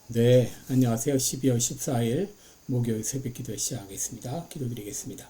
네, 안녕하세요. 12월 14일 목요일 새벽기도 시작하겠습니다. 기도드리겠습니다.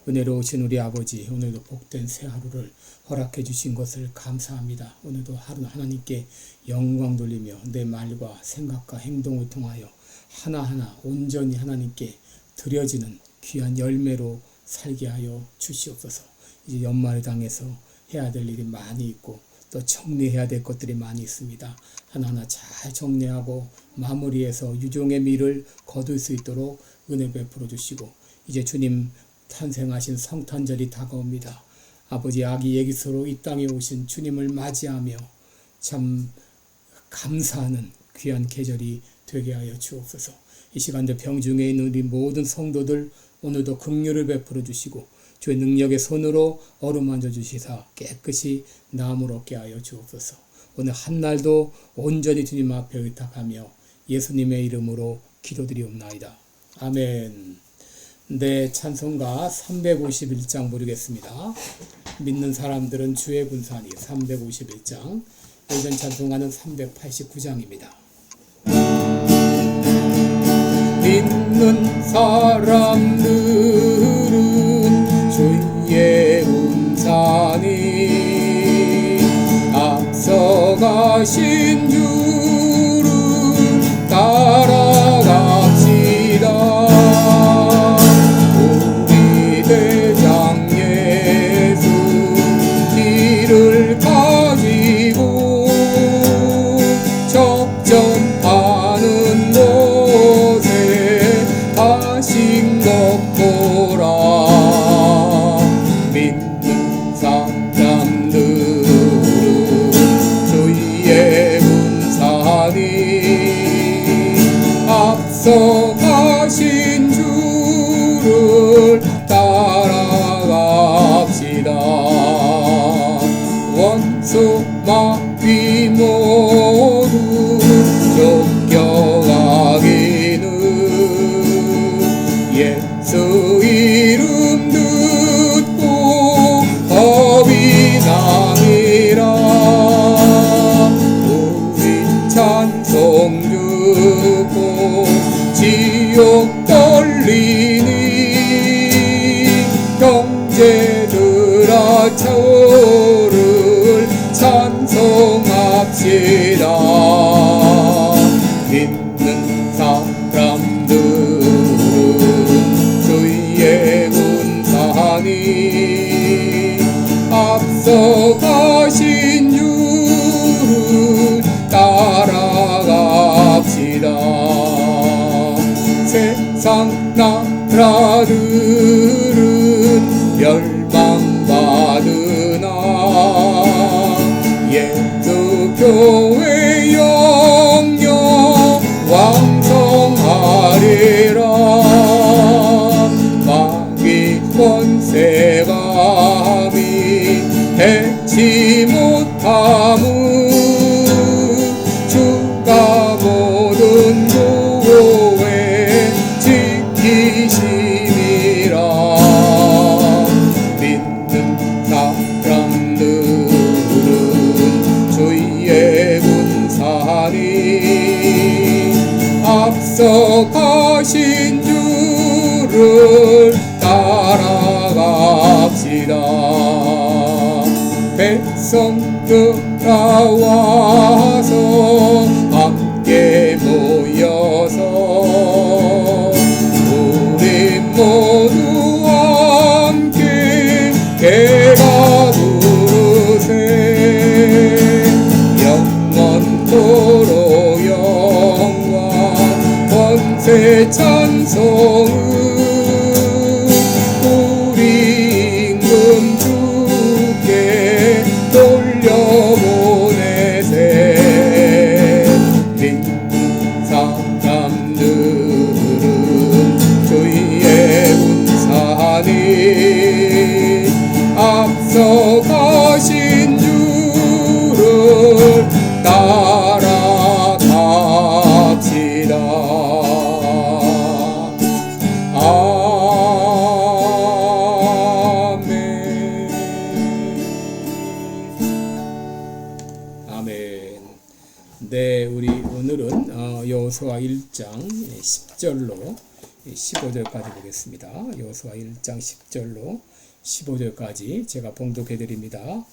은혜로우신 우리 아버지, 오늘도 복된 새 하루를 허락해 주신 것을 감사합니다. 오늘도 하루 하나님께 영광 돌리며 내 말과 생각과 행동을 통하여 하나하나 온전히 하나님께 드려지는 귀한 열매로 살게 하여 주시옵소서. 이제 연말을 당해서 해야 될 일이 많이 있고 또 정리해야 될 것들이 많이 있습니다. 하나하나 잘 정리하고 마무리해서 유종의 미를 거둘 수 있도록 은혜 베풀어 주시고, 이제 주님 탄생하신 성탄절이 다가옵니다. 아버지 아기 예기서로 이 땅에 오신 주님을 맞이하며 참 감사하는 귀한 계절이 되게 하여 주옵소서. 이 시간도 병중에 있는 우리 모든 성도들 오늘도 긍휼을 베풀어 주시고 주의 능력의 손으로 어루만져 주시사 깨끗이 나음을 얻게 하여 주옵소서. 오늘 한날도 온전히 주님 앞에 의탁하며 예수님의 이름으로 기도드리옵나이다. 아멘. 네, 찬송가 351장 부르겠습니다. 믿는 사람들은 주의 군산이 351장, 예전 찬송가는 389장입니다. 믿는 사람들은 주의 군산이 앞서가신 주를 따라갑시다. 우리 대장 예수 길을 가지고 적점하는 곳에 가신 것 보라. 믿는 사람들은 주의 군산이 앞서가신 주를 따라갑시다. 원수 마귀 모두 쫓겨가기는 예수 이름 듣고 겁이 나니라. 우리 찬송 듣고 지옥 떨리니 형제들아 저를 찬송합시다. 믿는 사람들은 주의 군산이 앞서가신 주를 따라갑시다. 세상 나라들은 멸망받으나 예수 교회 영영 왕성하리라. 마귀 권세감이 해치 못함은 주가 모든 교회 지키심이라. 믿는 사람들은 주의 군산이 앞서가신 주를 따라갑시다. 백성들아 와서 함께 모여서 우리 모두 함께 개가 부르세. 영원토록 영광 권세 찬송은 우리 임금 주께 돌려보내세. 네, 우리 오늘은 여호수아 1장 10절로 15절까지 보겠습니다. 여호수아 1장 10절로 15절까지 제가 봉독해 드립니다.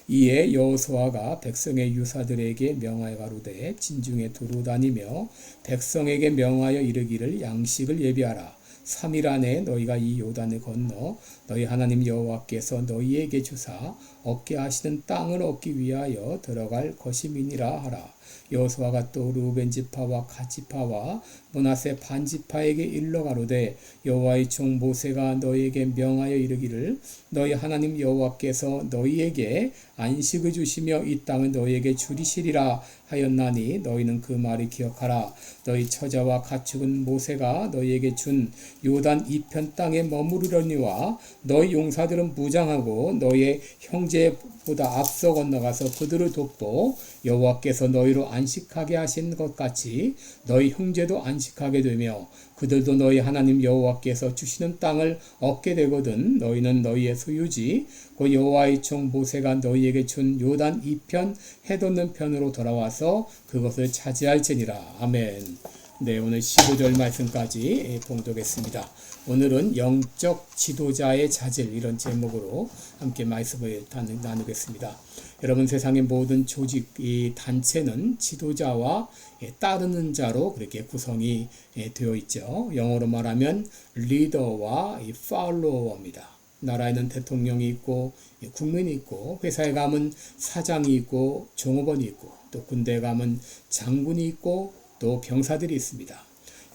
이에 여호수아가 백성의 유사들에게 명하여 가로되 진중에 두루 다니며 백성에게 명하여 이르기를 양식을 예비하라. 3일 안에 너희가 이 요단을 건너 너희 하나님 여호와께서 너희에게 주사 얻게 하시는 땅을 얻기 위하여 들어갈 것임이니라 하라. 여호수아가 또 르우벤 지파와 갓 지파와 므낫세 반 지파에게 일러 가로되 여호와의 종 모세가 너희에게 명하여 이르기를 너희 하나님 여호와께서 너희에게 안식을 주시며 이 땅을 너희에게 주리시리라 하였나니 너희는 그 말을 기억하라. 너희 처자와 가축은 모세가 너희에게 준 요단 이편 땅에 머무르려니와 너희 용사들은 무장하고 너희의 형제보다 앞서 건너가서 그들을 돕고 여호와께서 너희로 안식하게 하신 것 같이 너희 형제도 안식하게 되며 그들도 너희 하나님 여호와께서 주시는 땅을 얻게 되거든 너희는 너희의 소유지 그 여호와의 종 모세가 너희에게 준 요단 이편 해돋는 편으로 돌아와서 그것을 차지할지니라. 아멘. 네, 오늘 15절 말씀까지 봉독했습니다. 오늘은 영적 지도자의 자질 이런 제목으로 함께 말씀을 나누겠습니다. 여러분, 세상의 모든 조직, 이 단체는 지도자와 따르는 자로 그렇게 구성이 되어 있죠. 영어로 말하면 리더와 팔로워입니다. 나라에는 대통령이 있고 국민이 있고 회사에 가면 사장이 있고 종업원이 있고 또 군대에 가면 장군이 있고 또 병사들이 있습니다.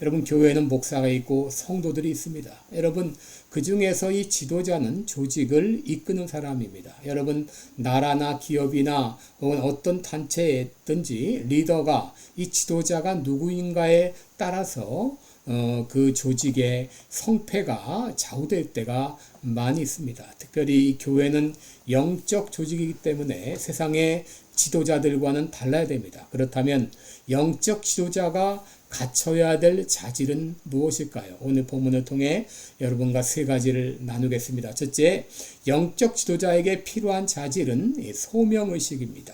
여러분, 교회에는 목사가 있고 성도들이 있습니다. 여러분, 그 중에서 이 지도자는 조직을 이끄는 사람입니다. 여러분, 나라나 기업이나 혹은 어떤 단체든지 리더가 이 지도자가 누구인가에 따라서 그 조직의 성패가 좌우될 때가 많이 있습니다. 특별히 이 교회는 영적 조직이기 때문에 세상의 지도자들과는 달라야 됩니다. 그렇다면 영적 지도자가 갖춰야 될 자질은 무엇일까요? 오늘 본문을 통해 여러분과 세 가지를 나누겠습니다. 첫째, 영적 지도자에게 필요한 자질은 소명의식입니다.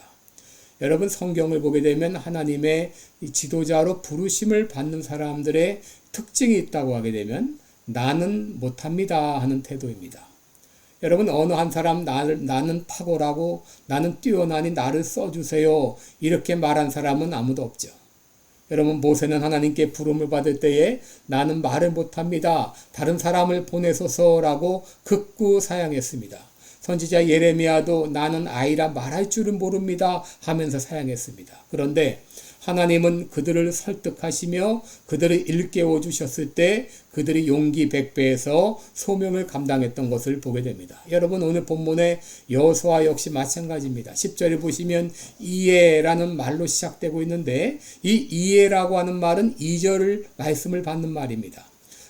여러분, 성경을 보게 되면 하나님의 지도자로 부르심을 받는 사람들의 특징이 있다고 하게 되면 나는 못합니다 하는 태도입니다. 여러분, 어느 한 사람 나는 탁월하고 나는 뛰어나니 나를 써주세요 이렇게 말한 사람은 아무도 없죠. 여러분, 모세는 하나님께 부름을 받을 때에 나는 말을 못합니다. 다른 사람을 보내소서라고 극구 사양했습니다. 선지자 예레미야도 나는 아이라 말할 줄은 모릅니다 하면서 사양했습니다. 그런데 하나님은 그들을 설득하시며 그들을 일깨워 주셨을 때 그들이 용기 백배에서 소명을 감당했던 것을 보게 됩니다. 여러분, 오늘 본문의 여호수아 역시 마찬가지입니다. 10절에 보시면 이에라는 말로 시작되고 있는데 이 이에라고 하는 말은 2절 말씀을 받는 말입니다.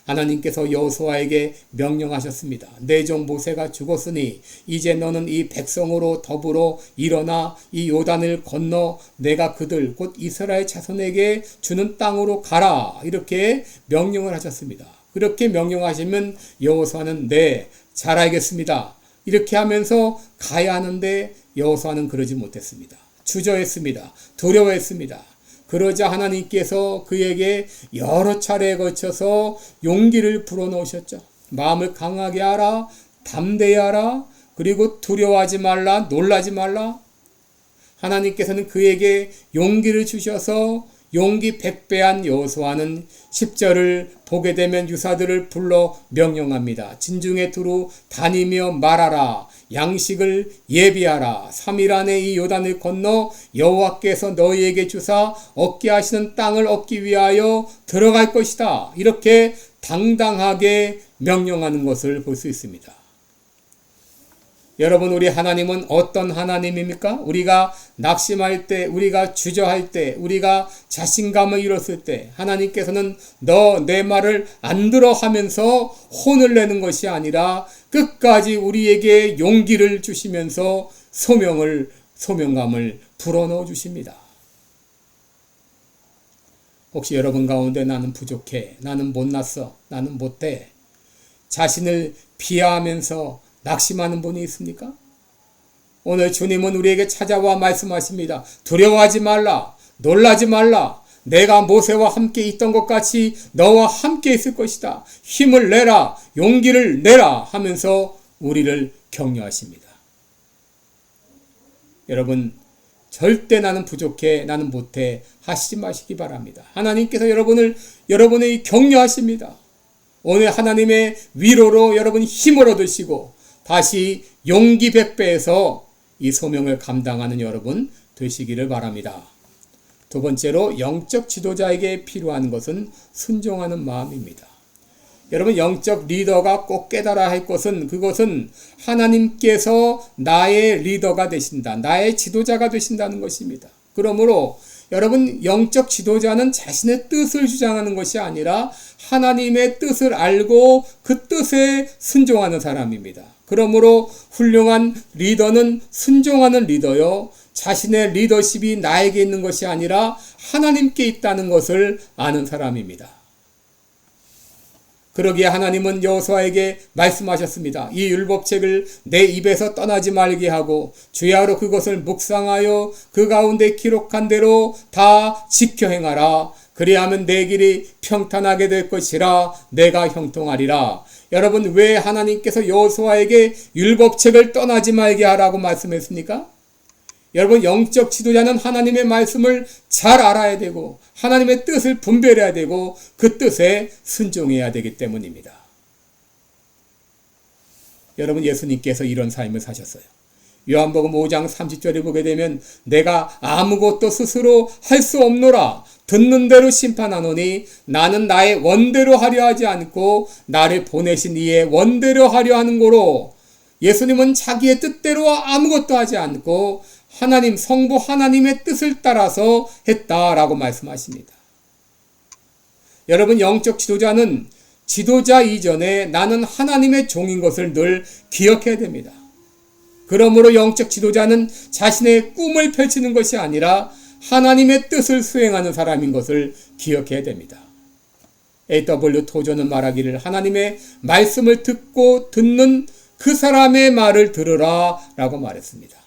하나님께서 여호수아에게 명령하셨습니다. 내 종 모세가 죽었으니 이제 너는 이 백성으로 더불어 일어나 이 요단을 건너 내가 그들 곧 이스라엘 자손에게 주는 땅으로 가라 이렇게 명령을 하셨습니다. 그렇게 명령하시면 여호수아는 네, 잘 알겠습니다 이렇게 하면서 가야 하는데 여호수아는 그러지 못했습니다. 주저했습니다. 두려워했습니다. 그러자 하나님께서 그에게 여러 차례에 걸쳐서 용기를 불어넣으셨죠. 마음을 강하게 하라, 담대히 하라, 그리고 두려워하지 말라, 놀라지 말라. 하나님께서는 그에게 용기를 주셔서 용기 백배한 여호수아는 10절을 보게 되면 유사들을 불러 명령합니다. 진중에 두루 다니며 말하라. 양식을 예비하라. 3일 안에 이 요단을 건너 여호와께서 너희에게 주사 얻게 하시는 땅을 얻기 위하여 들어갈 것이다. 이렇게 당당하게 명령하는 것을 볼 수 있습니다. 여러분, 우리 하나님은 어떤 하나님입니까? 우리가 낙심할 때, 우리가 주저할 때, 우리가 자신감을 잃었을 때 하나님께서는 너 내 말을 안 들어 하면서 혼을 내는 것이 아니라 끝까지 우리에게 용기를 주시면서 소명감을 불어넣어 주십니다. 혹시 여러분 가운데 나는 부족해, 나는 못났어, 나는 못돼, 자신을 비하하면서 낙심하는 분이 있습니까? 오늘 주님은 우리에게 찾아와 말씀하십니다. 두려워하지 말라. 놀라지 말라. 내가 모세와 함께 있던 것 같이 너와 함께 있을 것이다. 힘을 내라. 용기를 내라 하면서 우리를 격려하십니다. 여러분, 절대 나는 부족해, 나는 못해 하시지 마시기 바랍니다. 하나님께서 여러분의 격려하십니다. 오늘 하나님의 위로로 여러분 힘을 얻으시고 다시 용기 100배에서 이 소명을 감당하는 여러분 되시기를 바랍니다. 두 번째로 영적 지도자에게 필요한 것은 순종하는 마음입니다. 여러분, 영적 리더가 꼭 깨달아야 할 것은 그것은 하나님께서 나의 리더가 되신다. 나의 지도자가 되신다는 것입니다. 그러므로 여러분, 영적 지도자는 자신의 뜻을 주장하는 것이 아니라 하나님의 뜻을 알고 그 뜻에 순종하는 사람입니다. 그러므로 훌륭한 리더는 순종하는 리더요. 자신의 리더십이 나에게 있는 것이 아니라 하나님께 있다는 것을 아는 사람입니다. 그러기에 하나님은 여호수아에게 말씀하셨습니다. 이 율법책을 내 입에서 떠나지 말게 하고 주야로 그것을 묵상하여 그 가운데 기록한 대로 다 지켜 행하라. 그리하면 내 길이 평탄하게 될 것이라. 내가 형통하리라. 여러분, 왜 하나님께서 여호수아에게 율법책을 떠나지 말게 하라고 말씀했습니까? 여러분, 영적 지도자는 하나님의 말씀을 잘 알아야 되고 하나님의 뜻을 분별해야 되고 그 뜻에 순종해야 되기 때문입니다. 여러분, 예수님께서 이런 삶을 사셨어요. 요한복음 5장 30절에 보게 되면 내가 아무것도 스스로 할 수 없노라. 듣는 대로 심판하노니 나는 나의 원대로 하려 하지 않고 나를 보내신 이의 원대로 하려 하는 거로, 예수님은 자기의 뜻대로 아무것도 하지 않고 하나님, 성부 하나님의 뜻을 따라서 했다라고 말씀하십니다. 여러분, 영적 지도자는 지도자 이전에 나는 하나님의 종인 것을 늘 기억해야 됩니다. 그러므로 영적 지도자는 자신의 꿈을 펼치는 것이 아니라 하나님의 뜻을 수행하는 사람인 것을 기억해야 됩니다. A.W. 토저는 말하기를 하나님의 말씀을 듣고 듣는 그 사람의 말을 들으라 라고 말했습니다.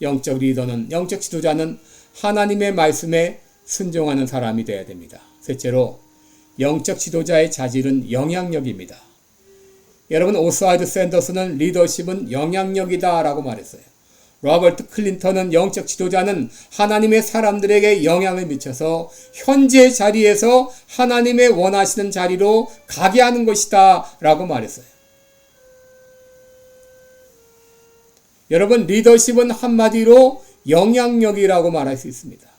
영적 리더는, 영적 지도자는 하나님의 말씀에 순종하는 사람이 되어야 됩니다. 셋째로, 영적 지도자의 자질은 영향력입니다. 여러분, 오스왈드 샌더스는 리더십은 영향력이다 라고 말했어요. 로버트 클린턴은 영적 지도자는 하나님의 사람들에게 영향을 미쳐서 현재 자리에서 하나님의 원하시는 자리로 가게 하는 것이다 라고 말했어요. 여러분, 리더십은 한마디로 영향력이라고 말할 수 있습니다.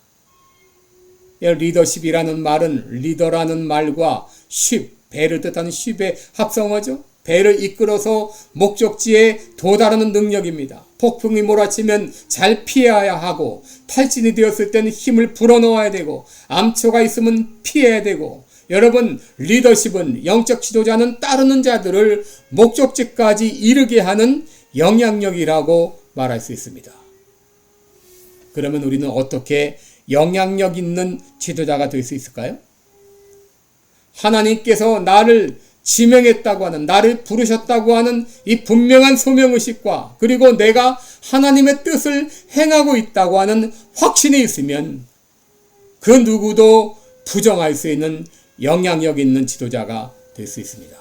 리더십이라는 말은 리더라는 말과 쉽, 배를 뜻하는 쉽의 합성어죠. 배를 이끌어서 목적지에 도달하는 능력입니다. 폭풍이 몰아치면 잘 피해야 하고, 탈진이 되었을 때는 힘을 불어넣어야 되고, 암초가 있으면 피해야 되고, 여러분, 리더십은, 영적 지도자는 따르는 자들을 목적지까지 이르게 하는 영향력이라고 말할 수 있습니다. 그러면 우리는 어떻게 영향력 있는 지도자가 될 수 있을까요? 하나님께서 나를 지명했다고 하는, 나를 부르셨다고 하는 이 분명한 소명의식과, 그리고 내가 하나님의 뜻을 행하고 있다고 하는 확신이 있으면 그 누구도 부정할 수 있는 영향력 있는 지도자가 될 수 있습니다.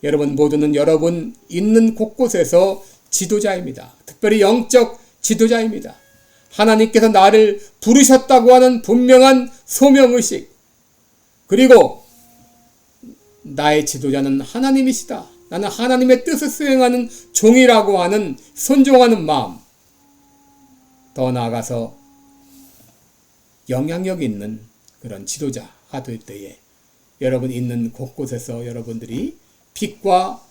여러분 모두는 여러분 있는 곳곳에서 지도자입니다. 특별히 영적 지도자입니다. 하나님께서 나를 부르셨다고 하는 분명한 소명의식, 그리고 나의 지도자는 하나님이시다, 나는 하나님의 뜻을 수행하는 종이라고 하는 순종하는 마음, 더 나아가서 영향력 있는 그런 지도자가 될 때에 여러분 있는 곳곳에서 여러분들이 빛과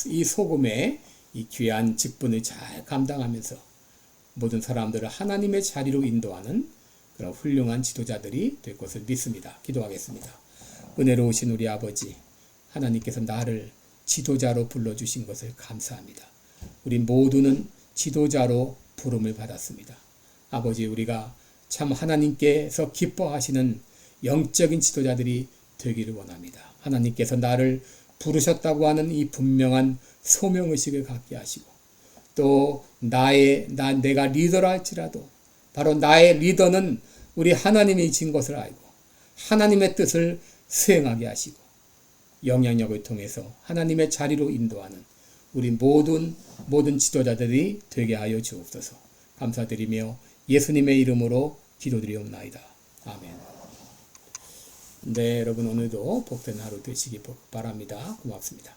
이 소금의 이 귀한 직분을 잘 감당하면서 모든 사람들을 하나님의 자리로 인도하는 그런 훌륭한 지도자들이 될 것을 믿습니다. 기도하겠습니다. 은혜로우신 우리 아버지, 하나님께서 나를 지도자로 불러주신 것을 감사합니다. 우리 모두는 지도자로 부름을 받았습니다. 아버지, 우리가 참 하나님께서 기뻐하시는 영적인 지도자들이 되기를 원합니다. 하나님께서 나를 부르셨다고 하는 이 분명한 소명의식을 갖게 하시고, 또 내가 리더라 할지라도 바로 나의 리더는 우리 하나님이 진 것을 알고 하나님의 뜻을 수행하게 하시고 영향력을 통해서 하나님의 자리로 인도하는 우리 모든 지도자들이 되게 하여 주옵소서. 감사드리며 예수님의 이름으로 기도드리옵나이다. 아멘. 네, 여러분 오늘도 복된 하루 되시기 바랍니다. 고맙습니다.